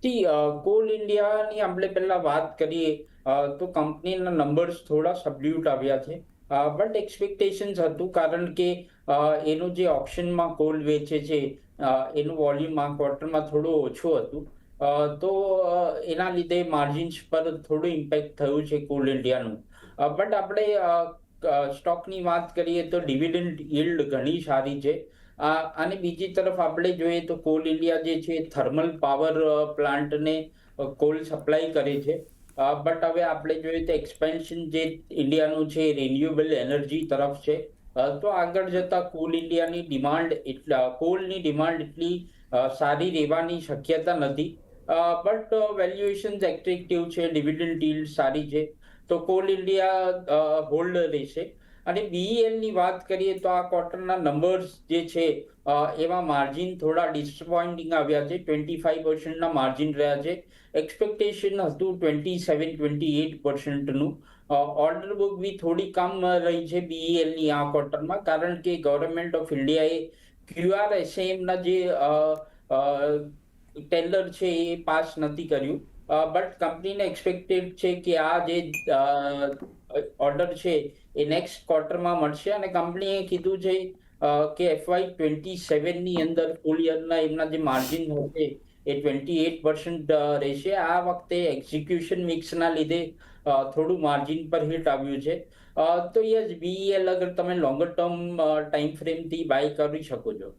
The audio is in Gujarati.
કોલ ઇન્ડિયાની આપણે પહેલા વાત કરીએ તો કંપનીના નંબર્સ થોડા સબડ્યુટ આવ્યા છે. બટ એક્સપેક્ટેશન્સ હતું કારણ કે એનું જે ઓપ્શનમાં કોલ વેચે છે એનું વોલ્યુમ આ ક્વાર્ટરમાં થોડું ઓછું હતું. તો એના લીધે માર્જિન્સ પર થોડું ઇમ્પેક્ટ થયું છે કોલ ઇન્ડિયાનું. બટ આપણે સ્ટોકની વાત કરીએ તો ડિવિડન્ડ yield ઘણી સારી છે. અને બીજી તરફ આપણે જોઈએ તો કોલ ઇન્ડિયા જે છે થર્મલ પાવર પ્લાન્ટને કોલ સપ્લાય કરે છે. બટ હવે આપણે જોઈએ તો એક્સપેન્શન જે ઇન્ડિયાનું છે રિન્યુએબલ એનર્જી તરફ છે. તો આગળ જતા કોલની ડિમાન્ડ એટલી સારી રહેવાની શક્યતા નથી. બટ વેલ્યુએશન એટ્રેક્ટિવ છે, ડિવિડન્ડ yield સારી છે, તો કોલ ઇન્ડિયા હોલ્ડ રહેશે. અને બીઈએલ ની વાત કરીએ તો આ ક્વાર્ટરના નંબર્સ જે છે એમાં માર્જિન થોડા ડિસપોઇન્ટિંગ આવ્યા છે. 25% માર્જિન રહ્યા છે. એક્સપેક્ટેશન હતું 27-28%નું. ઓર્ડર બુક બી થોડી કમ રહી છે બીઈએલ ની આ ક્વાર્ટરમાં, કારણ કે ગવર્મેન્ટ ઓફ ઇન્ડિયાએ QRSAM ના જે ટેન્ડર છે એ પાસ નથી કર્યું. બટ કંપનીને એક્સપેક્ટેડ છે કે આ જે ઓર્ડર છે એ નેક્સ્ટ ક્વાર્ટરમાં મળશે. અને કંપનીએ કીધું છે કે FY27 ની અંદર ફૂલ યરના એમના જે માર્જિન હશે એ 28% રહેશે. આ વખતે એક્ઝિક્યુશન મિક્સના લીધે થોડું માર્જિન પર હિટ આવ્યું છે. તો યસ, બીઈએલ અગર તમે લોંગર ટર્મ ટાઈમ ફ્રેમથી બાય કરી શકો છો.